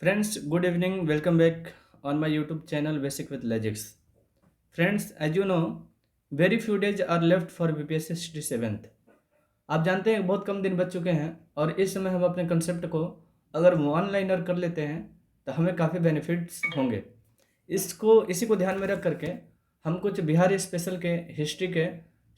Friends, good evening. Welcome back on my YouTube channel Basic with Logics. Friends, as you know, very few days are left for BPSC 67th. आप जानते हैं बहुत कम दिन बच चुके हैं और इस समय हम अपने कंसेप्ट को अगर वन लाइनर कर लेते हैं तो हमें काफ़ी बेनिफिट्स होंगे। इसको इसी को ध्यान में रख करके हम कुछ बिहार स्पेशल के हिस्ट्री के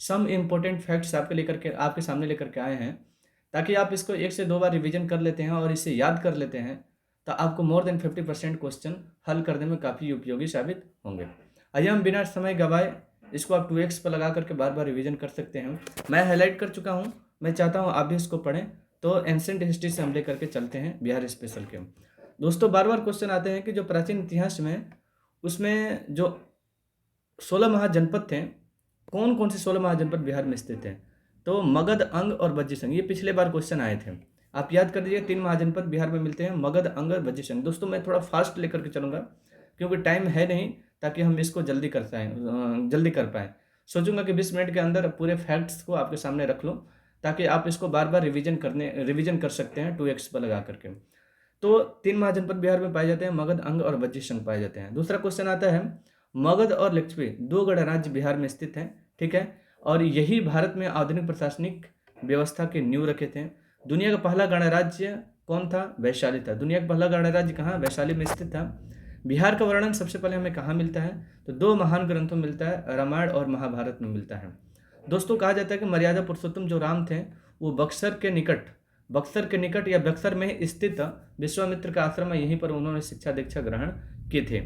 सम इम्पोर्टेंट फैक्ट्स आपके सामने लेकर के आए हैं, ताकि आप इसको एक से दो बार रिवीजन कर लेते हैं और इसे याद कर लेते हैं तो आपको मोर देन 50% क्वेश्चन हल करने में काफ़ी उपयोगी साबित होंगे। आइए हम बिना समय गवाए इसको आप 2x पर लगा करके बार बार रिवीजन कर सकते हैं। मैं हाईलाइट कर चुका हूँ, मैं चाहता हूँ आप भी इसको पढ़ें। तो एंसेंट हिस्ट्री से हम लेकर के चलते हैं बिहार स्पेशल के। दोस्तों, बार बार क्वेश्चन आते हैं कि जो प्राचीन इतिहास में उसमें जो 16 महाजनपद थे, कौन कौन से 16 महाजनपद बिहार में स्थित हैं? तो मगध, अंग और बज्जी संघ, ये पिछले बार क्वेश्चन आए थे। आप याद कर दीजिए, 3 महाजनपद बिहार में मिलते हैं, मगध, अंग और बज्जी संघ। दोस्तों, मैं थोड़ा फास्ट लेकर के चलूँगा क्योंकि टाइम है नहीं, ताकि हम इसको जल्दी कर पाएँ। सोचूंगा कि 20 मिनट के अंदर पूरे फैक्ट्स को आपके सामने रख लूँ, ताकि आप इसको बार बार रिवीजन कर सकते हैं 2x पर लगा करके। तो 3 महाजनपद बिहार में पाए जाते हैं, मगध, अंग और बज्जी संघ पाए जाते हैं। दूसरा क्वेश्चन आता है, मगध और लिच्छवी 2 गणराज्य बिहार में स्थित हैं, ठीक है, और यही भारत में आधुनिक प्रशासनिक व्यवस्था के नींव रखे थे। दुनिया का पहला गणराज्य कौन था? वैशाली था। दुनिया का पहला गणराज्य कहाँ? वैशाली में स्थित था। बिहार का वर्णन सबसे पहले हमें कहाँ मिलता है? तो 2 महान ग्रंथों में मिलता है, रामायण और महाभारत में मिलता है। दोस्तों, कहा जाता है कि मर्यादा पुरुषोत्तम जो राम थे वो बक्सर के निकट या बक्सर में स्थित विश्वामित्र का आश्रम है, यहीं पर उन्होंने शिक्षा दीक्षा ग्रहण की थी।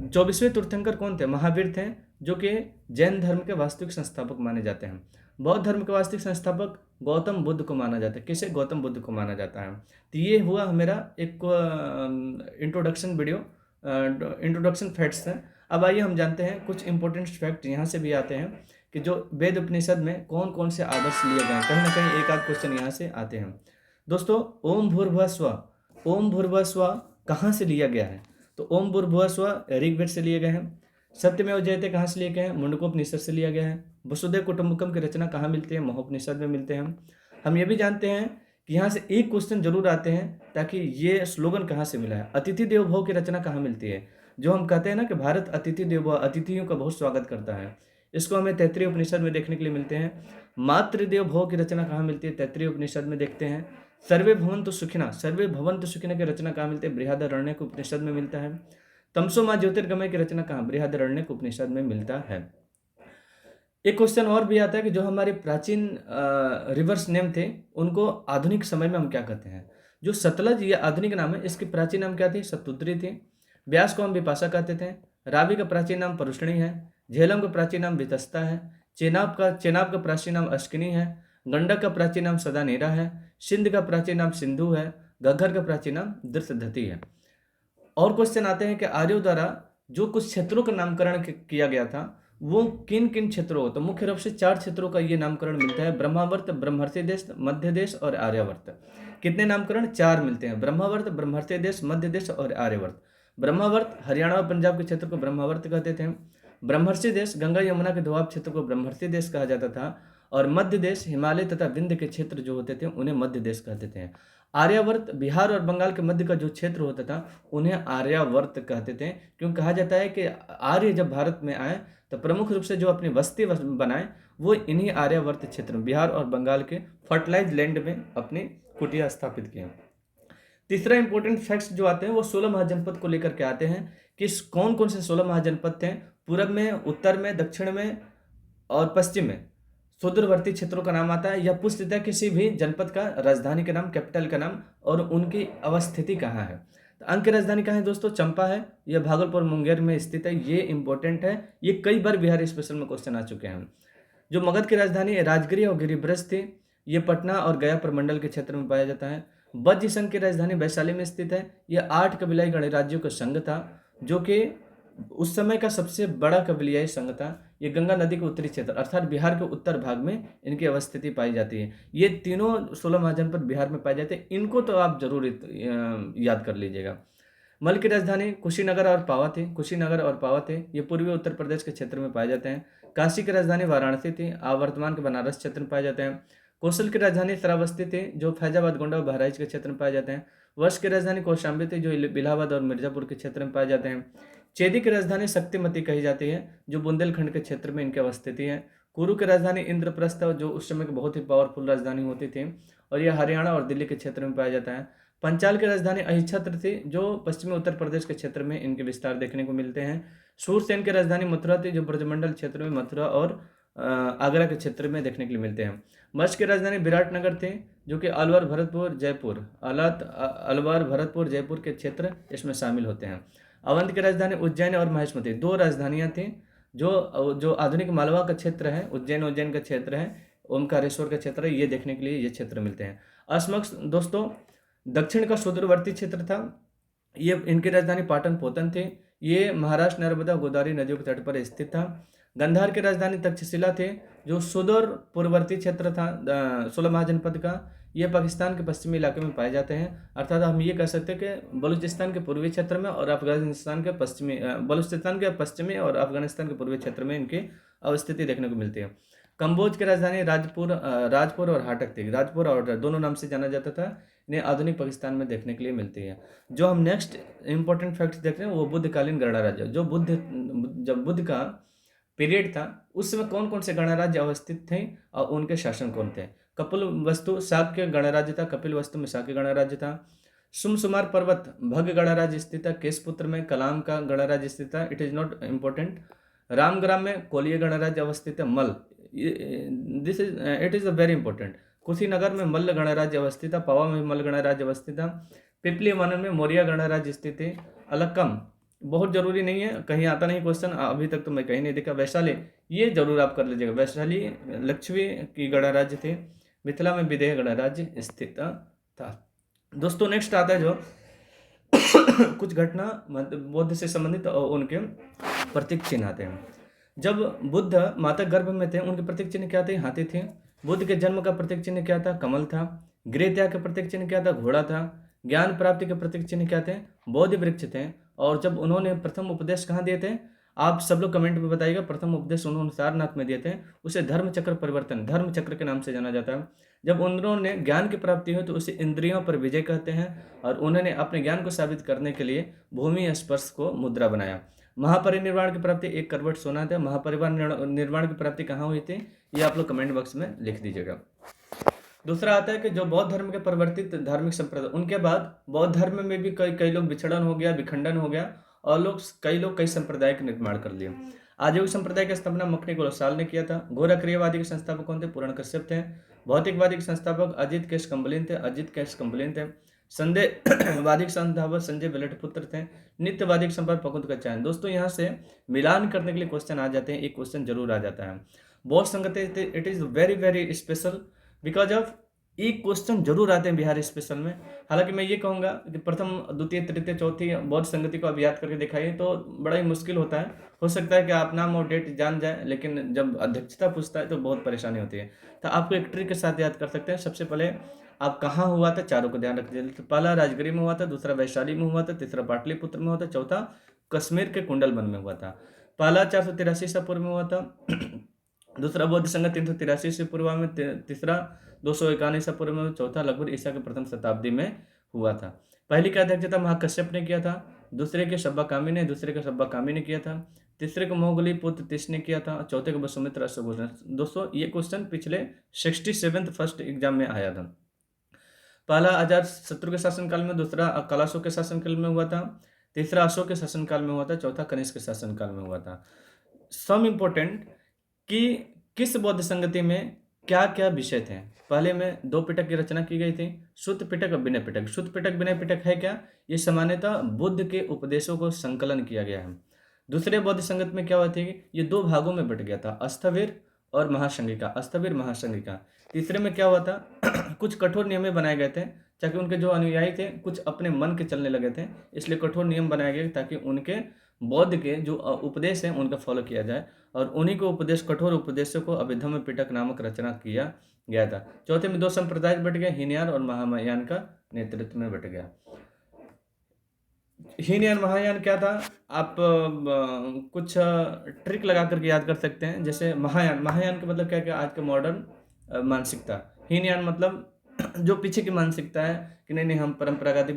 24वें तीर्थंकर कौन थे? महावीर थे, जो कि जैन धर्म के वास्तविक संस्थापक माने जाते हैं। बौद्ध धर्म के वास्तविक संस्थापक गौतम बुद्ध को माना जाता है। किसे? गौतम बुद्ध को माना जाता है। तो ये हुआ मेरा एक इंट्रोडक्शन फैक्ट्स है। अब आइए हम जानते हैं कुछ इंपॉर्टेंट फैक्ट यहाँ से भी आते हैं कि जो वेद उपनिषद में कौन कौन से आदर्श लिए गए हैं। कहीं ना कहीं एक आध क्वेश्चन यहाँ से आते हैं। दोस्तों, ओम भूर्भुवः स्वः कहाँ से लिया गया है? तो ओम भूर्भुवः स्वः ऋग्वेद से लिए गए हैं। सत्यमेव जयते कहाँ से लिए गए हैं? मुंडकोपनिषद से लिया गया है। वसुधैव कुटुंबकम की रचना कहाँ मिलती है? महोपनिषद में मिलते हैं। हम ये भी जानते हैं कि यहाँ से एक क्वेश्चन जरूर आते हैं, ताकि ये स्लोगन कहाँ से मिला है? अतिथि देवो भव की रचना कहाँ मिलती है? जो हम कहते हैं ना कि भारत अतिथि देवो भव, अतिथियों का बहुत स्वागत करता है, इसको हमें तैत्तिरीय उपनिषद में देखने के लिए मिलते हैं। मातृदेव भव की रचना कहाँ मिलती है? तैत्तिरीय उपनिषद में देखते हैं। सर्वे भवन्तु सुखिनः की रचना कहाँ मिलती है? बृहदारण्यक उपनिषद में मिलता है। तमसो मां ज्योतिर्गमय की रचना कहाँ? बृहदारण्यक उपनिषद में मिलता है। एक क्वेश्चन और भी आता है कि जो हमारे प्राचीन रिवर्स नेम थे, उनको आधुनिक समय में हम क्या कहते हैं? जो सतलज ये आधुनिक नाम है, इसकी प्राचीन नाम क्या थी? सतुद्री थी। व्यास को हम विपाशा कहते थे। रावी का प्राचीन नाम परुष्णी है। झेलम का प्राचीन नाम वितस्ता है। चेनाब का प्राचीन नाम अश्किनी है। गंडक का प्राचीन नाम सदानेरा है। सिंध का प्राचीन नाम सिंधु है। घग्गर का प्राचीन नाम दृष्टधति है। और क्वेश्चन आते हैं कि आर्यों द्वारा जो कुछ क्षेत्रों का नामकरण किया गया था, वो किन किन क्षेत्रों? तो मुख्य रूप से 4 क्षेत्रों का ये नामकरण मिलता है, ब्रह्मावर्त, ब्रह्मर्षि देश, मध्य देश और आर्यावर्त। कितने नामकरण? 4 मिलते हैं, ब्रह्मावर्त, ब्रह्मर्षि देश, मध्य देश और आर्यावर्त। ब्रह्मावर्त हरियाणा और पंजाब के क्षेत्र को ब्रह्मावर्त कहते थे। ब्रह्मर्षि देश गंगा यमुना के दोआब क्षेत्र को ब्रह्मर्षि देश कहा जाता था। और मध्य देश हिमालय तथा विंध्य के क्षेत्र जो होते थे उन्हें मध्य देश कहते थे। आर्यावर्त बिहार और बंगाल के मध्य का जो क्षेत्र होता था उन्हें आर्यावर्त कहते थे, क्यों कहा जाता है कि आर्य जब भारत में आए तो प्रमुख रूप से जो अपनी बस्ती बनाए वो इन्हीं आर्यावर्त क्षेत्र में, बिहार और बंगाल के फर्टिलाइज लैंड में अपनी कुटिया स्थापित किए। तीसरा इंपॉर्टेंट फैक्ट्स जो आते हैं वो 16 महाजनपद को लेकर के आते हैं कि कौन कौन से 16 महाजनपद थे। पूरब में, उत्तर में, दक्षिण में और पश्चिम में सुदूरवर्ती क्षेत्रों का नाम आता है, या पूछता है किसी भी जनपद का राजधानी का नाम, कैपिटल का नाम और उनकी अवस्थिति कहाँ है। तो अंग की राजधानी कहाँ है दोस्तों? चंपा है। यह भागलपुर मुंगेर में स्थित है। ये इंपॉर्टेंट है, ये कई बार बिहार स्पेशल में क्वेश्चन आ चुके हैं। जो मगध की राजधानी राजगिरी और गिरिब्रज थी, ये पटना और गया प्रमंडल के क्षेत्र में पाया जाता है। बज्र संघ की राजधानी वैशाली में स्थित है। यह 8 कबीलाई गणराज्यों का संघ था, जो कि उस समय का सबसे बड़ा कबीलाई संघ था। ये गंगा नदी के उत्तरी क्षेत्र अर्थात बिहार के उत्तर भाग में इनकी अवस्थिति पाई जाती है। ये तीनों 16 महाजनपद बिहार में पाए जाते हैं, इनको तो आप जरूर याद कर लीजिएगा। मल की राजधानी कुशीनगर और पावा थे। ये पूर्वी उत्तर प्रदेश के क्षेत्र में पाए जाते हैं। काशी की राजधानी वाराणसी थी, वर्तमान के बनारस क्षेत्र में पाए जाते हैं। कौशल की राजधानी श्रावस्ती थी, जो फैजाबाद, गोंडा और बहराइच के क्षेत्र में पाए जाते हैं। वर्ष की राजधानी कौशाम्बी थी, जो इलाहाबाद और मिर्जापुर के क्षेत्र में पाए जाते हैं। चेदी की राजधानी शक्तिमती कही जाती है, जो बुंदेलखंड के क्षेत्र में इनकी अवस्थिति है। कुरु की राजधानी इंद्रप्रस्थ है, जो उस समय की बहुत ही पावरफुल राजधानी होती थी, और यह हरियाणा और दिल्ली के क्षेत्र में पाया जाता है। पंचाल की राजधानी अहिच्छत्र थी, जो पश्चिमी उत्तर प्रदेश के क्षेत्र में इनके विस्तार देखने को मिलते हैं। सूरसेन की राजधानी मथुरा थी, जो ब्रजमंडल क्षेत्र में मथुरा और आगरा के क्षेत्र में देखने के लिए मिलते हैं। मत्स्य की राजधानी विराटनगर थी, जो कि अलवर, भरतपुर, जयपुर, अलवर, भरतपुर, जयपुर के क्षेत्र इसमें शामिल होते हैं। अवंत की राजधानी उज्जैन और महेशमती, दो राजधानियां थीं, जो जो आधुनिक मालवा का क्षेत्र है, उज्जैन का क्षेत्र है, ओमकारेश्वर का क्षेत्र है, ये देखने के लिए ये क्षेत्र मिलते हैं। असमक्ष दोस्तों दक्षिण का सुदूरवर्ती क्षेत्र था, ये इनकी राजधानी पाटन पोतन थी, ये महाराष्ट्र, नर्मदा, गोदावरी नदियों के तट पर स्थित था। गंधार की राजधानी तक्षशिला थे, जो सुदूर पूर्ववर्ती क्षेत्र था 16 महाजनपद का, ये पाकिस्तान के पश्चिमी इलाके में पाए जाते हैं। अर्थात हम ये कह सकते हैं कि बलूचिस्तान के पूर्वी क्षेत्र में और अफगानिस्तान के पश्चिमी, बलूचिस्तान के पश्चिमी और अफगानिस्तान के पूर्वी क्षेत्र में इनकी अवस्थिति देखने को मिलती है। कंबोज की राजधानी राजपुर और हाटक थी, राजपुर और दोनों नाम से जाना जाता था। इन्हें आधुनिक पाकिस्तान में देखने के लिए मिलती है। जो हम नेक्स्ट इंपॉर्टेंट फैक्ट्स देख रहे हैं वो बुद्धकालीन गणराज्य, जब बुद्ध का पीरियड था उस समय कौन कौन से गणराज्य अवस्थित थे और उनके शासन कौन थे। कपिल वस्तु शाक्य गणराज्य था, कपिल वस्तु में शाक्य गणराज्य था। सुमसुमार पर्वत भग गणराज्य स्थित था, केशपुत्र में कलाम का गणराज्य स्थित था, it is not important. Ramgram में कोलिय गणराज्य अवस्थित है, मल, this is it is a very important. Kushinagar में मल्ल गणराज्य अवस्थित था, पवा में मल्ल गणराज्य अवस्थित था। पिपली मानन में मौर्य गणराज्य स्थित है। अलक्कम बहुत जरूरी नहीं है, कहीं आता नहीं क्वेश्चन, अभी तक तो मैं कहीं नहीं देखा। वैशाली ये जरूर आप कर लीजिएगा, वैशाली लक्ष्मी की गणराज्य थे। मिथिला में विदेह गणराज्य स्थित था। दोस्तों नेक्स्ट आता है जो कुछ घटना बौद्ध से संबंधित और उनके प्रतीक चिन्ह आते हैं। जब बुद्ध माता गर्भ में थे उनके प्रतीक चिन्ह क्या थे? हाथी थे। बुद्ध के जन्म का प्रतीक चिन्ह क्या था? कमल था। गृह त्याग का प्रतीक चिन्ह क्या था? घोड़ा था। ज्ञान प्राप्ति के प्रतीक चिन्ह क्या थे? बोधि वृक्ष थे। और जब उन्होंने प्रथम उपदेश कहाँ दिए थे? आप सब लोग कमेंट में बताइएगा। प्रथम उपदेश उन्होंने सारनाथ में दिए थे, उसे धर्म चक्र परिवर्तन, धर्म चक्र के नाम से जाना जाता है। जब उन्होंने ज्ञान की प्राप्ति हुई तो उसे इंद्रियों पर विजय कहते हैं, और उन्होंने अपने ज्ञान को साबित करने के लिए भूमि स्पर्श को मुद्रा बनाया। महापरिनिर्वाण की प्राप्ति 1 करवट सोना था। महापरिवार निर्माण की प्राप्ति कहाँ हुई थी? ये आप लोग कमेंट बॉक्स में लिख दीजिएगा। दूसरा आता है कि जो बौद्ध धर्म के परिवर्तित धार्मिक संप्रदाय, उनके बाद बौद्ध धर्म में भी कई लोग विछड़न हो गया, विखंडन हो गया, और कई लोग कई संप्रदाय के निर्माण कर लिए। आजीविक संप्रदाय की स्थापना मखनी गोलसाल ने किया था। घोरक्रियवादी के संस्थापक कौन थे? पूर्ण कश्यप थे। भौतिकवादी के संस्थापक अजित केश कंबलिन थे। संदेहवादी के संस्थापक संजय वेलटपुत्र थे। नित्यवादी के संपर्क पकुंद का चयन। दोस्तों यहाँ से मिलान करने के लिए क्वेश्चन आ जाते हैं, एक क्वेश्चन जरूर आ जाता है। बौद्ध संगति it is very very special because of एक क्वेश्चन जरूर आते हैं बिहार स्पेशल में। हालांकि मैं ये कहूँगा कि प्रथम, द्वितीय, तृतीय, चौथी बौद्ध संगति को आप याद करके दिखाइए तो बड़ा ही मुश्किल होता है। हो सकता है कि आप नाम और डेट जान जाए, लेकिन जब अध्यक्षता पूछता है तो बहुत परेशानी होती है। तो आपको एक ट्रिक के साथ याद कर सकते हैं। सबसे पहले आप कहाँ हुआ था, चारों को ध्यान रखिए। तो पहला राजगिरी में हुआ था, दूसरा वैशाली में हुआ था, तीसरा पाटलिपुत्र में हुआ था, चौथा कश्मीर के कुंडलवन में हुआ था। पहला 483 ईसा पूर्व में हुआ था, दूसरा बौद्ध संगत 383 ईसा पूर्व में, तीसरा 251 ईसा पूर्व में, चौथा लगभग ईसा के प्रथम शताब्दी में हुआ था। पहली का अध्यक्षता महाकश्यप ने किया था, दूसरे के सब्बाकामी ने किया था, तीसरे को मोहगली पुत्र तिस ने किया था, चौथे को वसुमित्र अश्वघोष। दोस्तों ये क्वेश्चन पिछले 67th फर्स्ट एग्जाम में आया था। पहला अजातशत्रु के शासनकाल में, दूसरा कलाशों के शासनकाल में हुआ था, तीसरा अशोक के शासनकाल में हुआ था, चौथा कनिष्क के शासनकाल में हुआ था। सम इम्पोर्टेंट कि किस बौद्ध संगति में क्या क्या विषय थे। पहले में 2 पिटक की रचना की गई थी, शुद्ध पिटक और विनय पिटक। शुद्ध पिटक विनय पिटक है क्या? ये सामान्यतः बुद्ध के उपदेशों को संकलन किया गया है। दूसरे बौद्ध संगत में क्या हुआ थी? ये 2 भागों में बट गया था, अस्थविर और महासंगिका। तीसरे में क्या हुआ था? कुछ कठोर नियम बनाए गए थे ताकि उनके जो अनुयायी थे कुछ अपने मन के चलने लगे थे, इसलिए कठोर नियम बनाए गए ताकि उनके बौद्ध के जो उपदेश हैं उनका फॉलो किया जाए, और उन्हीं को कठोर उपदेशों को अभिधम्म पिटक नामक रचना किया गया था। चौथे में 2 संप्रदाय बट गए, हीनयान और महायान का नेतृत्व में बट गया। हीनयान महायान क्या था? आप कुछ ट्रिक लगा करके याद कर सकते हैं। जैसे महायान के मतलब क्या आज के मॉडर्न मानसिकता, हीनयान मतलब जो पीछे की मानसिकता है कि नहीं नहीं हम परंपरावादी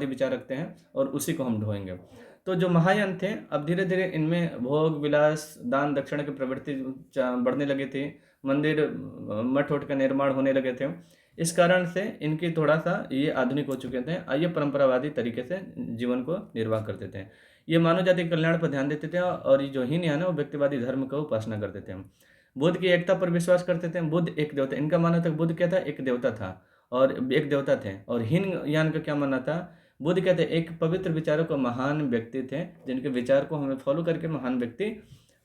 विचार रखते हैं और उसी को हम ढोएंगे। तो जो महायान थे, अब धीरे धीरे इनमें भोग विलास दान दक्षिणा की प्रवृत्ति बढ़ने लगी थी, मंदिर मठ उठ का निर्माण होने लगे थे। इस कारण से इनकी थोड़ा सा ये आधुनिक हो चुके थे, ये परंपरावादी तरीके से जीवन को निर्वाह करते थे। ये मानव जाति के कल्याण पर ध्यान देते थे और ये जो हीनयान है वो व्यक्तिवादी धर्म का उपासना करते थे। बुद्ध की एकता पर विश्वास करते थे। बुद्ध एक देवता, इनका मानना था बुद्ध क्या था, एक देवता था और एक देवता थे। और हीनयान का क्या मानना था, बुद्ध कहते एक पवित्र विचारों को महान व्यक्ति थे जिनके विचार को हमें फॉलो करके महान व्यक्ति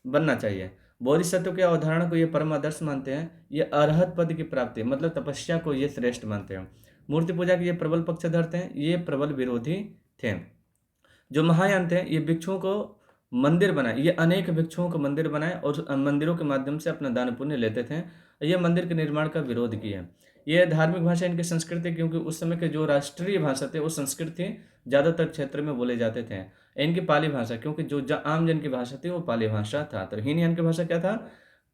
बनना चाहिए। बोधिसत्व के अवधारणा को ये परम आदर्श मानते हैं। ये अरहत पद की प्राप्ति मतलब तपस्या को ये श्रेष्ठ मानते हैं। मूर्ति पूजा के ये प्रबल पक्षधर थे, ये प्रबल विरोधी थे। जो महायान थे ये भिक्षुओं को मंदिर बनाए, ये अनेक भिक्षुओं को मंदिर बनाए और मंदिरों के माध्यम से अपना दान पुण्य लेते थे। ये मंदिर के निर्माण का विरोध किया। ये धार्मिक भाषा इनकी संस्कृति, क्योंकि उस समय के जो राष्ट्रीय भाषा थे वो संस्कृत थी, ज़्यादातर क्षेत्र में बोले जाते थे। इनकी पाली भाषा, क्योंकि जो आम जन की भाषा थी वो पाली भाषा था। तो हीनयान की भाषा क्या था,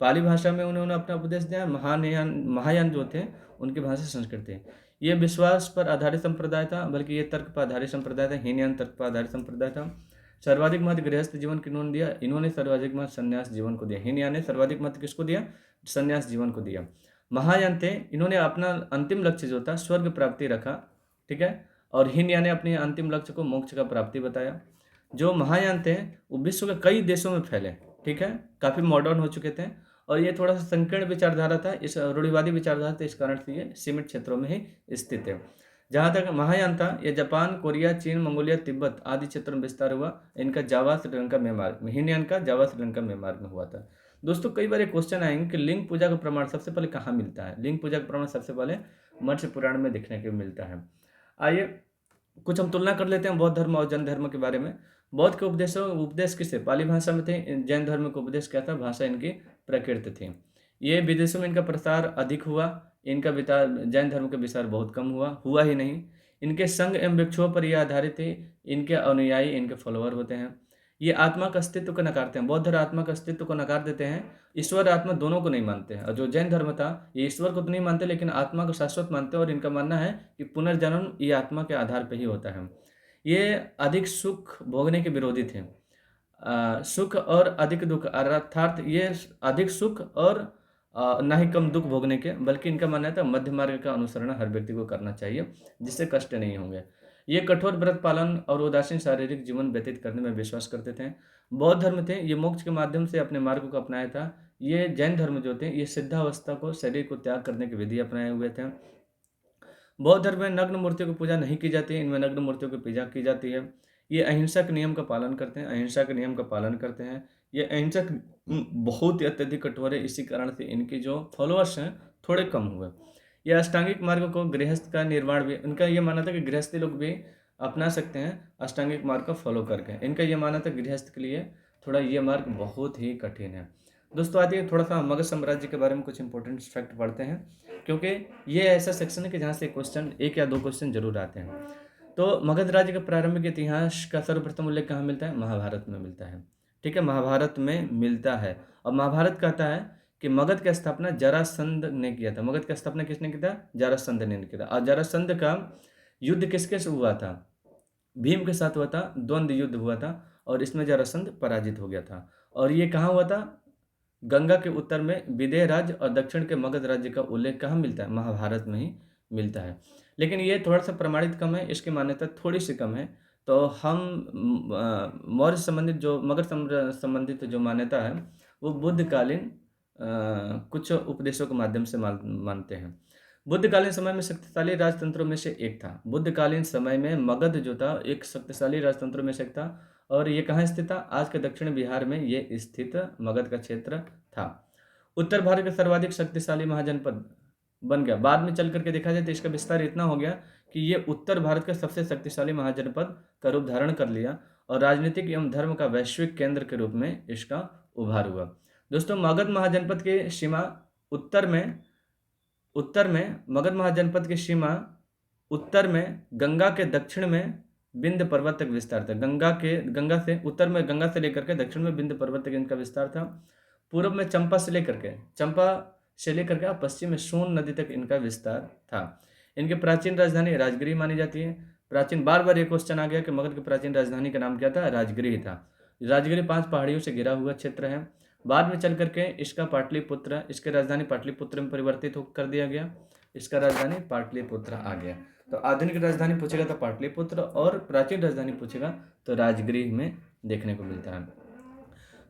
पाली भाषा में उन्होंने अपना उपदेश दिया। महायान जो थे उनकी भाषा संस्कृत थी। ये विश्वास पर आधारित संप्रदाय था, बल्कि ये तर्क पर आधारित संप्रदाय था। हीनयान तर्क पर आधारित संप्रदाय था। सर्वाधिक महत्व गृहस्थ जीवन को इन्होंने दिया, इन्होंने सर्वाधिक महत्व संन्यास जीवन को दिया। हीनयान ने सर्वाधिक महत्व किसको दिया, संन्यास जीवन को दिया। महायान थे, इन्होंने अपना अंतिम लक्ष्य जो था स्वर्ग प्राप्ति रखा, ठीक है। और हीनयान ने अपने अंतिम लक्ष्य को मोक्ष का प्राप्ति बताया। जो महायान थे वो विश्व के कई देशों में फैले, ठीक है, काफ़ी मॉडर्न हो चुके थे। और ये थोड़ा सा संकीर्ण विचारधारा था, इस रूढ़िवादी विचारधारा था, इस कारण से ये सीमित क्षेत्रों में ही स्थित है। जहाँ तक महायान था ये जापान, कोरिया, चीन, मंगोलिया, तिब्बत आदि क्षेत्रों में विस्तार हुआ। इनका जावा, श्रीलंका, म्यांमार में, हीनयान का जावा, श्रीलंका, म्यांमार में हुआ था। दोस्तों कई बार एक क्वेश्चन आएंगे कि लिंग पूजा का प्रमाण सबसे पहले कहाँ मिलता है। लिंग पूजा का प्रमाण सबसे पहले मत्स्य पुराण में देखने को मिलता है। आइए कुछ हम तुलना कर लेते हैं बौद्ध धर्म और जैन धर्म के बारे में। बौद्ध के उपदेश किससे, पाली भाषा में थे। जैन धर्म का उपदेश क्या था, भाषा इनकी प्रकृत थी। ये विदेशों में इनका प्रसार अधिक हुआ, इनका विचार जैन धर्म का विस्तार बहुत कम हुआ ही नहीं। इनके संघ एवं भिक्षुओं पर यह आधारित थे। इनके अनुयायी इनके फॉलोअर होते हैं। ये आत्मा का अस्तित्व को नकारते हैं। बौद्ध धर्म आत्मा का अस्तित्व को नकार देते हैं, ईश्वर आत्मा दोनों को नहीं मानते हैं। और जो जैन धर्म था ये ईश्वर को तो नहीं मानते लेकिन आत्मा को शाश्वत मानते हैं। और इनका मानना है कि पुनर्जन्म ये आत्मा के आधार पर ही होता है। ये अधिक सुख भोगने के विरोधी थे। सुख और अधिक दुख, अर्थात ये अधिक सुख और ना ही कम दुख भोगने के, बल्कि इनका मानना था मध्य मार्ग का अनुसरण हर व्यक्ति को करना चाहिए जिससे कष्ट नहीं होंगे। ये कठोर व्रत पालन और उदासीन शारीरिक जीवन व्यतीत करने में विश्वास करते थे। बौद्ध धर्म थे ये मोक्ष के माध्यम से अपने मार्ग को अपनाया था। ये जैन धर्म जो थे ये सिद्धावस्था को, शरीर को त्याग करने की विधि अपनाए हुए थे। बौद्ध धर्म में नग्न मूर्तियों की पूजा नहीं की जाती है, इनमें नग्न मूर्तियों की पूजा की जाती है। ये अहिंसा के नियम का पालन करते हैं, अहिंसा के नियम का पालन करते हैं। ये अहिंसक बहुत ही अत्यधिक कठोर है, इसी कारण से इनके जो फॉलोअर्स हैं थोड़े कम हुए। ये अष्टांगिक मार्ग को, गृहस्थ का निर्माण भी, इनका ये मानना था कि गृहस्थी लोग भी अपना सकते हैं अष्टांगिक मार्ग को फॉलो करके। इनका ये मानना था गृहस्थ के लिए थोड़ा ये मार्ग बहुत ही कठिन है। दोस्तों आज थोड़ा सा मगध साम्राज्य के बारे में कुछ इंपॉर्टेंट फैक्ट पढ़ते हैं, क्योंकि ये ऐसा सेक्शन है कि जहाँ से क्वेश्चन एक या दो क्वेश्चन जरूर आते हैं। तो मगध राज्य के प्रारंभिक इतिहास का सर्वप्रथम उल्लेख कहाँ मिलता है, महाभारत में मिलता है, ठीक है, महाभारत में मिलता है। और महाभारत कहता है कि मगध की स्थापना जरासंध ने किया था। मगध की स्थापना किसने किया था, जरासंध ने किया था। और जरासंध का युद्ध किसके से हुआ था, भीम के साथ हुआ था, द्वंद्व युद्ध हुआ था और इसमें जरासंध पराजित हो गया था। और ये कहाँ हुआ था, गंगा के उत्तर में विदेह राज्य और दक्षिण के मगध राज्य का उल्लेख कहाँ मिलता है, महाभारत में ही मिलता है। लेकिन ये थोड़ा सा प्रमाणित कम है, इसकी मान्यता थोड़ी सी कम है। तो हम मौर्य संबंधित जो मगध संबंधित जो मान्यता है वो बुद्धकालीन कुछ उपदेशों के माध्यम से मानते हैं। बुद्धकालीन समय में शक्तिशाली राजतंत्रों में से एक था। बुद्धकालीन समय में मगध जो था एक शक्तिशाली राजतंत्रों में से एक था। और ये कहाँ स्थित था, आज के दक्षिण बिहार में ये स्थित मगध का क्षेत्र था। उत्तर भारत का सर्वाधिक शक्तिशाली महाजनपद बन गया। बाद में चल करके देखा जाए तो इसका विस्तार इतना हो गया कि ये उत्तर भारत का सबसे शक्तिशाली महाजनपद का रूप धारण कर लिया और राजनीतिक एवं धर्म का वैश्विक केंद्र के रूप में इसका उभार हुआ। दोस्तों मगध महाजनपद की सीमा उत्तर में मगध महाजनपद की सीमा उत्तर में गंगा के दक्षिण में विंध्य पर्वत तक विस्तार था। गंगा से उत्तर में गंगा से लेकर के दक्षिण में विंध्य पर्वत तक इनका विस्तार था। पूर्व में चंपा से लेकर के चंपा से लेकर के पश्चिम में सोन नदी तक इनका विस्तार था। इनकी प्राचीन राजधानी राजगृह मानी जाती है। प्राचीन, बार बार ये क्वेश्चन आ गया कि मगध की प्राचीन राजधानी का नाम क्या था? राजगृह था। राजगृह 5 पहाड़ियों से घिरा हुआ क्षेत्र है। बाद में चल करके इसका पाटलिपुत्र, इसकी राजधानी पाटलिपुत्र में परिवर्तित कर दिया गया। इसका राजधानी पाटलिपुत्र आ गया। तो आधुनिक राजधानी पूछेगा तो पाटलिपुत्र, और प्राचीन राजधानी पूछेगा तो राजगृह में देखने को मिलता है।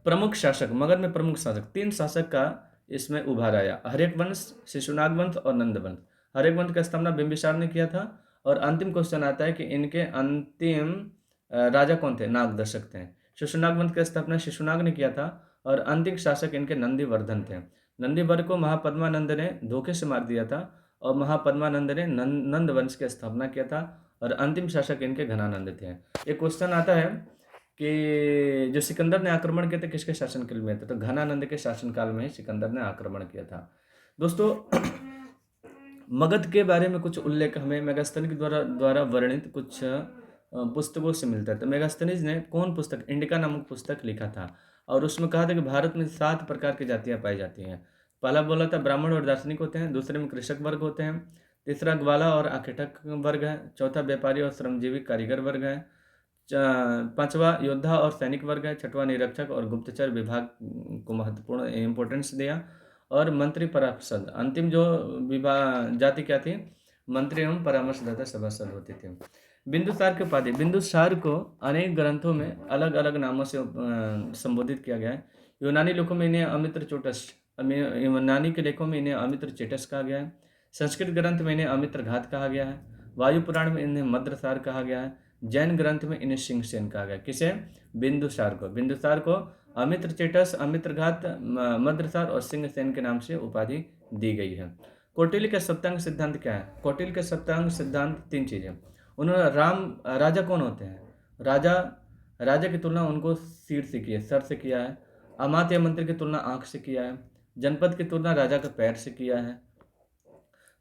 प्रमुख शासक, मगध में प्रमुख शासक 3 शासक का इसमें उभार आया, हर्यक वंश, शिशुनाग वंश और नंद वंश। हर्यक वंश का स्थापना बिंबिसार ने किया था। और अंतिम क्वेश्चन आता है कि इनके अंतिम राजा कौन थे? नागदर्शक थे। शिशुनाग वंश की स्थापना शिशुनाग ने किया था और अंतिम शासक इनके नंदीवर्धन थे। नंदीवर्धन को महापद्मानंद ने धोखे से मार दिया था और महापद्मानंद ने नंद वंश की स्थापना किया था और अंतिम शासक इनके घनानंद थे। एक क्वेश्चन आता है कि जो सिकंदर ने आक्रमण किया था किसके शासनकाल में था? तो घनानंद के शासनकाल में ही सिकंदर ने आक्रमण किया था। दोस्तों, मगध के बारे में कुछ उल्लेख हमें मेगास्थनीज द्वारा वर्णित कुछ पुस्तकों से मिलता है। तो मेगास्थनीज ने कौन पुस्तक? इंडिका नामक पुस्तक लिखा था और उसमें कहा था कि भारत में 7 प्रकार की जातियां पाई जाती हैं। पहला बोला था ब्राह्मण और दार्शनिक होते हैं, दूसरे में कृषक वर्ग होते हैं, तीसरा ग्वाला और आखेटक वर्ग है, चौथा व्यापारी और श्रमजीवी कारीगर वर्ग है, पांचवा योद्धा और सैनिक वर्ग है, छठवां निरीक्षक और गुप्तचर विभाग को महत्वपूर्ण इंपॉर्टेंस दिया, और मंत्री परामर्शद। अंतिम जो विभाग जाति क्या थी? मंत्री एवं परामर्शदाता सभासद होती थी। बिंदुसार की उपाधि, बिंदुसार को अनेक ग्रंथों में अलग अलग नामों से संबोधित किया गया है। यूनानी लेखों में इन्हें अमित्र चोटस, यूनानी के लेखों में इन्हें अमित्र चेटस कहा गया है। संस्कृत ग्रंथ में इन्हें अमित्र घात कहा गया है। वायु पुराण में इन्हें मद्रसार कहा गया है। जैन ग्रंथ में इन्हें सिंहसेन कहा गया। किसे? बिंदुसार को। बिंदुसार को अमित्र चेटस, अमित्र घात, मद्रसार और सिंहसेन के नाम से उपाधि दी गई है। कौटिल्य के सप्तांग सिद्धांत क्या है? कौटिल्य के सप्तांग सिद्धांत 3 चीजें। उन्होंने राजा कौन होते हैं? राजा की तुलना उनको सिर से की है, सर से किया है। अमात्य या मंत्री की तुलना आंख से किया है। जनपद की तुलना राजा के पैर से किया है।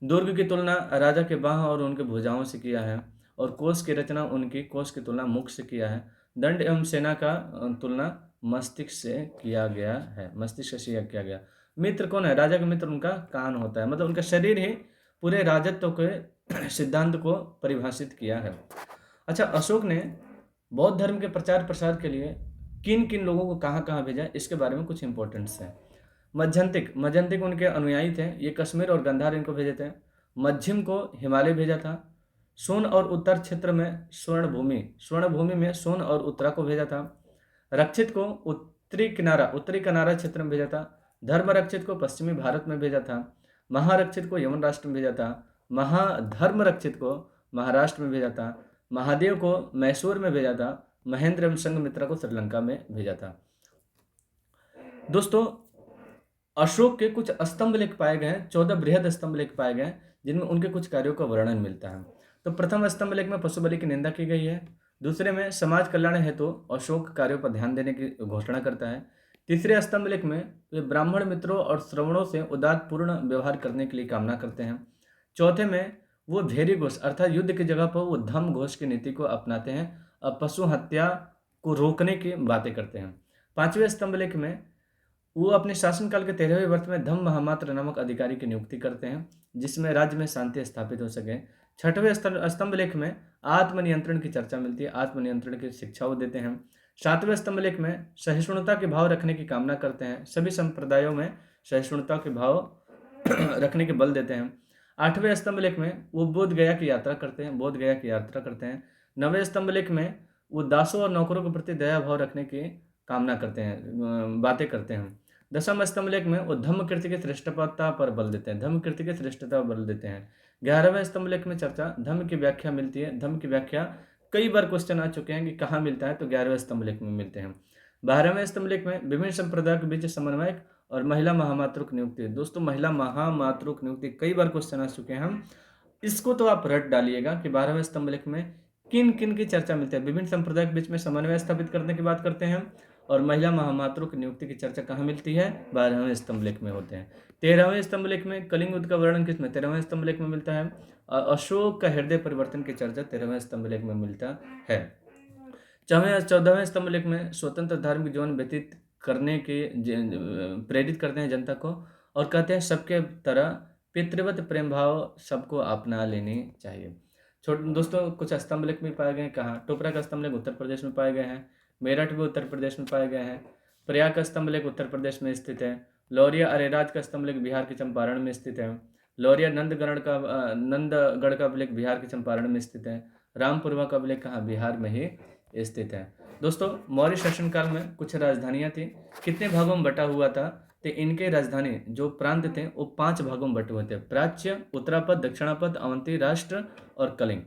दुर्ग की तुलना राजा के बाह और उनके भुजाओं से किया है। और कोष की रचना उनकी कोष की तुलना मुख से किया है। दंड एवं सेना का तुलना मस्तिष्क से किया गया है, मस्तिष्क से किया गया। मित्र कौन है? राजा का मित्र उनका कान होता है, मतलब उनका शरीर ही पूरे राजत्व के सिद्धांत को परिभाषित किया है। अच्छा, अशोक ने बौद्ध धर्म के प्रचार प्रसार के लिए किन किन लोगों को कहाँ कहाँ भेजा, इसके बारे में कुछ इंपॉर्टेंट्स है। मज्जंतिक उनके अनुयायी थे, ये कश्मीर और गंधार इनको भेजे थे। मध्यम को हिमालय भेजा था। सोन और उत्तर क्षेत्र में स्वर्ण भूमि में सोन और उत्तरा को भेजा था। रक्षित को उत्तरी किनारा क्षेत्र में भेजा था। धर्म रक्षित को पश्चिमी भारत में भेजा था। महारक्षित को यमन राष्ट्र में भेजा था। महाधर्म रक्षित को महाराष्ट्र में भेजा था। महादेव को मैसूर में भेजा था। महेंद्र एवं संघमित्रा को श्रीलंका में भेजा था। दोस्तों, अशोक के कुछ स्तंभ लेख पाए गए हैं, 14 बृहद स्तंभ लेख पाए गए हैं जिनमें उनके कुछ कार्यों का वर्णन मिलता है। तो प्रथम स्तंभ लेख में पशु बलि की निंदा की गई है। दूसरे में समाज कल्याण हेतु अशोक कार्यों पर ध्यान देने की घोषणा करता है। तीसरे स्तंभ लेख में वे ब्राह्मण मित्रों और श्रवणों से उदारपूर्ण व्यवहार करने के लिए कामना करते हैं। चौथे में वो भेरी घोष अर्थात युद्ध की जगह पर वो धम घोष की नीति को अपनाते हैं और पशु हत्या को रोकने की बातें करते हैं। पांचवें स्तंभ लेख में वो अपने शासनकाल के 13वें वर्ष में धम्म महामात्र नामक अधिकारी की नियुक्ति करते हैं जिसमें राज्य में शांति स्थापित हो सके। छठवें स्तंभ लेख में आत्मनियंत्रण की चर्चा मिलती है, आत्मनियंत्रण की शिक्षा वो देते हैं। सातवें स्तंभ लेख में सहिष्णुता के भाव रखने की कामना करते हैं, सभी संप्रदायों में सहिष्णुता के भाव रखने के बल देते हैं। आठवें स्तंभ लेख में वो बोध गया की यात्रा करते हैं। नवें स्तंभ लेख में वो दासों और नौकरों के प्रति दया भाव रखने की कामना करते हैं, बातें करते हैं। दसम स्तंभ लेख में वो धम्म कीर्ति की श्रेष्ठता पर बल देते हैं। 11वें स्तंभ लेख में चर्चा धम्म की व्याख्या मिलती है। धम्म की व्याख्या कई बार क्वेश्चन आ चुके हैं कि कहाँ मिलता है, तो 11वें स्तंभ लेख में मिलते हैं। 12वें स्तंभ लेख में विभिन्न संप्रदायों के बीच समन्वयक और महिला महामातृक नियुक्ति। दोस्तों, महिला महामातृक नियुक्ति कई बार क्वेश्चन आ चुके हैं, इसको तो आप रट डालिएगा कि 12वें स्तंभ लेख में किन किन की चर्चा मिलती है। विभिन्न संप्रदायों के बीच में समन्वय स्थापित करने की बात करते हैं और महिला महामातृ की नियुक्ति की चर्चा कहाँ मिलती है? 12वें स्तंभ लेख में होते हैं। 13वें स्तंभ लेख में कलिंग युद्ध का वर्णन किसमें? 13वें स्तंभ लेख में मिलता है। अशोक का हृदय परिवर्तन की चर्चा 13वें स्तंभ लेख में मिलता है। 14वें स्तंभ लेख में स्वतंत्र धार्मिक जीवन व्यतीत करने के प्रेरित करते हैं जनता को और कहते हैं सबके तरह पितृवत प्रेम भाव सबको अपना लेनी चाहिए। छोटे दोस्तों, कुछ स्तंभलेख भी पाए गए हैं कहाँ? टोपरा का स्तंभलेख उत्तर प्रदेश में पाए गए हैं, मेरठ भी उत्तर प्रदेश में पाए गए हैं, प्रयाग का स्तंभलेख उत्तर प्रदेश में स्थित है, लौरिया अरेराज का स्तंभलेख बिहार के चंपारण में स्थित है, लौरिया नंदगढ़ का अभिलेख बिहार के चंपारण में स्थित है, रामपुरवा का अभिलेख कहाँ? बिहार में ही स्थित है। दोस्तों, मौर्य शासनकाल में कुछ राजधानियां थी। कितने भागों में बटा हुआ था? तो इनके राजधानी जो प्रांत थे वो 5 भागों में बटे हुए थे: प्राच्य, उत्तरापद, दक्षिणापद, अवंती, राष्ट्र और कलिंग।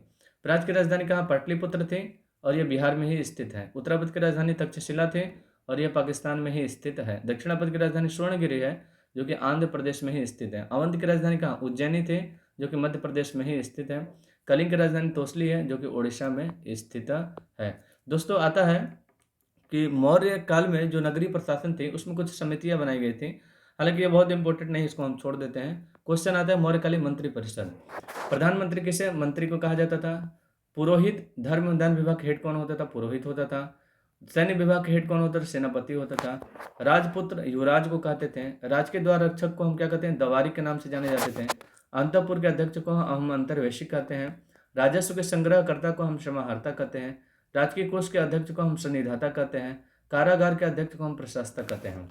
प्राच्य की राजधानी कहाँ? पाटलिपुत्र थी और यह बिहार में ही स्थित है। उत्तरापद की राजधानी तक्षशिला थी और यह पाकिस्तान में ही स्थित है। दक्षिणापद की राजधानी स्वर्णगिरी है जो कि आंध्र प्रदेश में ही स्थित है। अवंत की राजधानी कहाँ? उज्जैनी थी जो कि मध्य प्रदेश में ही स्थित है। कलिंग की राजधानी तोसली है जो कि उड़ीसा में स्थित है। दोस्तों, आता है कि मौर्य काल में जो नगरीय प्रशासन थे उसमें कुछ समितियां बनाई गई थी। हालांकि ये बहुत इंपॉर्टेंट नहीं, इसको हम छोड़ देते हैं। क्वेश्चन आता है मौर्यकालीन मंत्री परिषद। प्रधानमंत्री किसे मंत्री को कहा जाता था? पुरोहित। धर्म दान विभाग हेड कौन होता था? पुरोहित होता था। सैन्य विभाग के हेड कौन होता था? सेनापति होता था। राजपुत्र युवराज को कहते थे। राज के द्वार रक्षक को हम क्या कहते हैं? दवारी के नाम से जाने जाते थे। अंतःपुर के अध्यक्ष को हम अंतर्वेशी कहते हैं। राजस्व के संग्रहकर्ता को हम समाहर्ता कहते हैं। राजकीय कोष के अध्यक्ष को हम सन्निधाता कहते हैं। कारागार के अध्यक्ष को हम प्रशासक कहते हैं।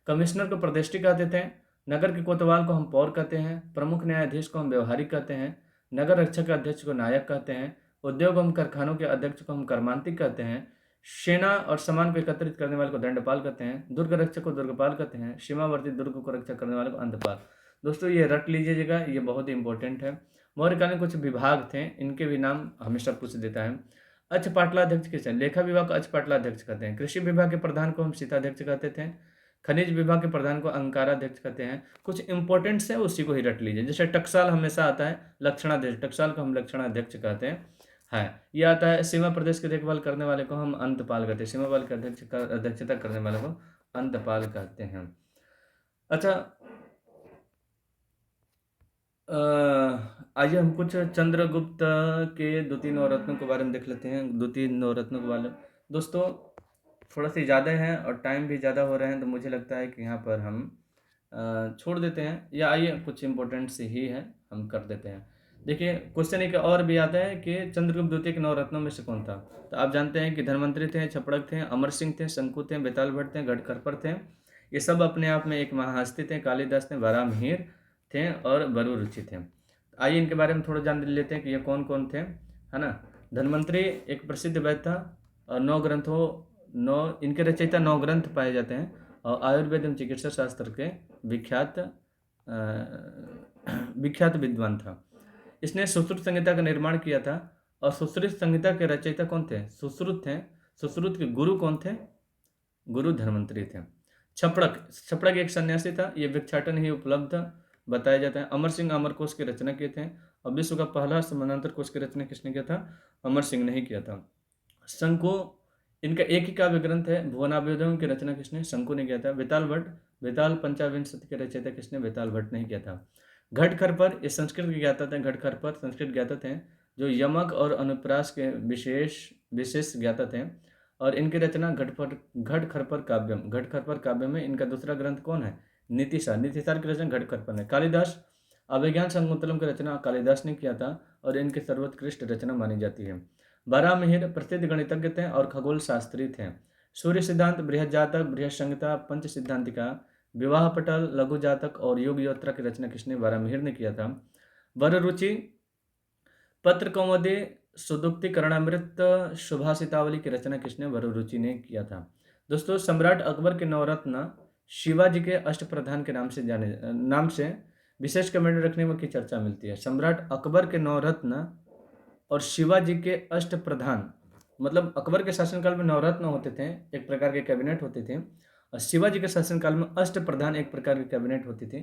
कमिश्नर को प्रदेष्टि कहते थे। नगर के कोतवाल को हम पौर कहते हैं। प्रमुख न्यायाधीश को हम व्यवहारिक कहते हैं। नगर रक्षक के अध्यक्ष को नायक कहते हैं। उद्योग एवं कारखानों के अध्यक्ष को हम कर्मांतिक कहते हैं। सेना और सामान को एकत्रित करने वाले को दंडपाल कहते हैं। दुर्ग रक्षक को दुर्गपाल कहते हैं। सीमावर्ती दुर्ग को रक्षा करने वाले को अंधपाल। दोस्तों, ये रट लीजिएगा, ये बहुत इंपॉर्टेंट है। मौर्यकाल में कुछ विभाग थे, इनके भी नाम हमेशा पूछ देता है। अच्छ पाटलाध्यक्ष किसे? लेखा विभाग को अच्छ पाटलाध्यक्ष कहते हैं। कृषि विभाग के प्रधान को हम सीताध्यक्ष कहते थे। खनिज विभाग के प्रधान को अंकाराध्यक्ष कहते हैं। कुछ इंपॉर्टेंट्स है, उसी को ही रट लीजिए। जैसे टकसाल हमेशा आता है लक्षणाध्यक्ष, टकसाल को हम लक्षणाध्यक्ष कहते हैं। ये आता है सीमा प्रदेश की देखभाल करने वाले को हम अंतपाल कहते हैं। सीमा बल के अध्यक्षता करने वाले को अंतपाल कहते हैं। अच्छा, आइए हम कुछ चंद्रगुप्त के द्वितीय नवरत्नों के बारे में देख लेते हैं। द्वितीय नवरत्नों के बारे में दोस्तों थोड़ा सी ज़्यादा है और टाइम भी ज़्यादा हो रहे हैं, तो मुझे लगता है कि यहाँ पर हम छोड़ देते हैं, या आइए कुछ इंपॉर्टेंट से ही है हम कर देते हैं। देखिए, क्वेश्चन एक और भी आता है कि चंद्रगुप्त द्वितीय के नवरत्नों में से कौन था? तो आप जानते हैं कि धन्वंतरी थे, छपड़क थे, अमर सिंह थे, शंकु थे, बेताल भट्ट थे, गढ़खरपर थे। ये सब अपने आप में एक महाहस्ती थे। कालिदास थे, बारामिहिर थे और बरूरुचि थे। आइए इनके बारे में थोड़ा जान लेते हैं कि ये कौन कौन थे, है ना। धन्वंतरी एक प्रसिद्ध वैद्य था और 9 इनके रचयिता 9 ग्रंथ पाए जाते हैं और आयुर्वेद एवं चिकित्सा शास्त्र के विख्यात विद्वान था। इसने सुश्रुत संहिता का निर्माण किया था और सुश्रुत संहिता के रचयिता कौन थे? सुश्रुत थे। सुश्रुत के गुरु कौन थे? गुरु धन्वंतरी थे। छपड़क एक सन्यासी था। ये भिक्षाटन ही उपलब्ध बताया जाता है। अमर सिंह अमरकोश की रचना किए थे और विश्व का पहला समानांतर कोश की रचना किसने किया था? अमर सिंह ने ही किया था। शंकु, इनका एक ही काव्य ग्रंथ है। भुवनाभ्युदय की रचना किसने? शंकु ने किया था। बेताल भट्ट, बेताल पंचाविंशति के रचयिता किसने? बेताल भट्ट ने किया था। घटखरपर, ये संस्कृत के ज्ञाता थे। घटखरपर संस्कृत ज्ञाता थे जो यमक और अनुप्रास के विशेष ज्ञाता थे और इनकी रचना घटखरपर काव्यम। घटखरपर काव्य में इनका दूसरा ग्रंथ कौन है? नीतिसार। नीतिसार की रचना घटखरपर ने। कालिदास, अभिज्ञान शाकुंतलम की रचना कालिदास ने किया था और इनकी सर्वोत्कृष्ट रचना मानी जाती है। बारामिहिर प्रसिद्ध गणितज्ञ थे और खगोल शास्त्री थे। सूर्य सिद्धांत, बृहद जातक, बृहद संहिता, पंच सिद्धांतिका, विवाह पटल, लघु जातक और योग यात्रा की रचना किसने? बारामिहिर ने किया था। वररुचि, पत्र कौमुदी, सुदुक्ति, कर्णामृत, सुभाषितावली की रचना किसने? वररुचि ने किया था। दोस्तों, सम्राट अकबर के नवरत्न शिवाजी के अष्टप्रधान के नाम से विशेष कमेंट रखने में की चर्चा मिलती है। सम्राट अकबर के नवरत्न और शिवाजी के अष्टप्रधान, मतलब अकबर के शासनकाल में नवरत्न होते थे, एक प्रकार के कैबिनेट होते थे, और शिवाजी के शासनकाल में अष्टप्रधान एक प्रकार की कैबिनेट होती थी।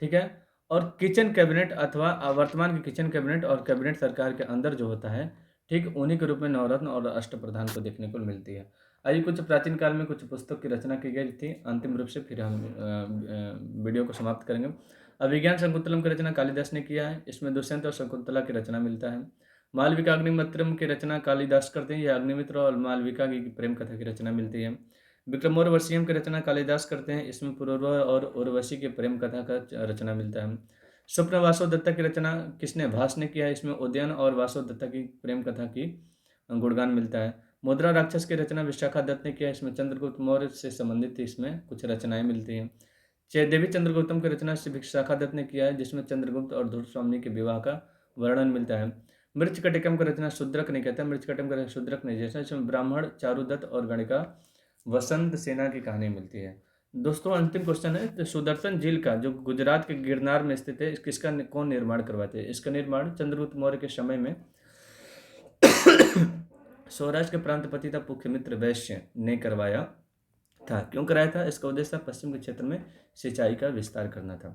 ठीक है। और किचन कैबिनेट अथवा वर्तमान के किचन कैबिनेट और कैबिनेट सरकार के अंदर जो होता है, ठीक उन्हीं के रूप में नवरत्न और अष्टप्रधान को देखने को मिलती है। आइए कुछ प्राचीन काल में कुछ पुस्तक की रचना की गई थी अंतिम रूप से, फिर हम वीडियो को समाप्त करेंगे। अभिज्ञान शाकुंतलम की रचना कालिदास ने किया है। इसमें दुष्यंत और शकुंतला की रचना मिलता है। मालविका अग्निमित्रम की रचना कालिदास करते हैं। यह अग्निमित्र और मालविका की प्रेम कथा की रचना मिलती है। विक्रमोर्वशीयम की रचना कालिदास करते हैं। इसमें पुरूरवा और उर्वशी के प्रेम कथा का रचना मिलता है। स्वप्न वासवदत्ता की रचना किसने? भास ने किया है। इसमें उदयन और वासवदत्ता की प्रेम कथा की गुणगान मिलता है। मुद्रा राक्षस की रचना विशाखा दत्त ने किया है। इसमें चंद्रगुप्त मौर्य से संबंधित इसमें कुछ रचनाएं मिलती हैं। देवी चंद्रगुप्तम की रचना से विशाखा दत्त ने किया है, जिसमें चंद्रगुप्त और धूर्तस्वामी के विवाह का वर्णन मिलता है। मृच्छकटिकम की रचना शूद्रक ने कहता है। मृच्छकटिकम का शूद्रक ने जैसा, इसमें ब्राह्मण चारुदत्त और गणिका वसंत सेना की कहानी मिलती है। दोस्तों अंतिम क्वेश्चन है, तो सुदर्शन झील का जो गुजरात के गिरनार में स्थित है, किसका कौन निर्माण करवाते हैं? इसका निर्माण चंद्रगुप्त मौर्य के समय में सौराष्ट्र के प्रांतपति था पुष्यमित्र वैश्य ने करवाया था। क्यों कराया था? इसका उद्देश्य था पश्चिम के क्षेत्र में सिंचाई का विस्तार करना था।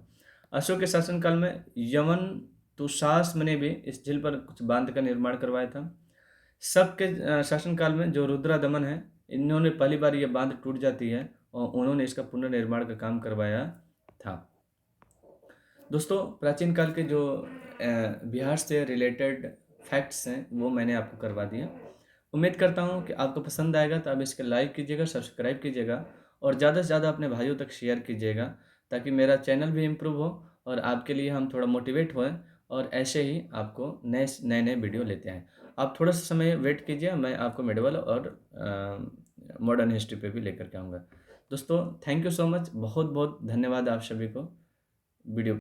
अशोक के शासनकाल में यवन तुषास्म ने भी इस झील पर कुछ बांध का निर्माण करवाया था। शक के शासनकाल में जो रुद्रा दमन है, इन्होंने पहली बार ये बांध टूट जाती है और उन्होंने इसका पुनर्निर्माण का काम करवाया था। दोस्तों प्राचीन काल के जो बिहार से रिलेटेड फैक्ट्स हैं वो मैंने आपको करवा दिए। उम्मीद करता हूँ कि आपको पसंद आएगा, तो आप इसके लाइक कीजिएगा, सब्सक्राइब कीजिएगा और ज़्यादा से ज़्यादा अपने भाइयों तक शेयर कीजिएगा, ताकि मेरा चैनल भी इम्प्रूव हो और आपके लिए हम थोड़ा मोटिवेट होएं और ऐसे ही आपको नए नए वीडियो लेते हैं। आप थोड़ा सा समय वेट कीजिए, मैं आपको मेडिवल और मॉडर्न हिस्ट्री पे भी लेकर के आऊँगा। दोस्तों थैंक यू सो मच, बहुत बहुत धन्यवाद आप सभी को वीडियो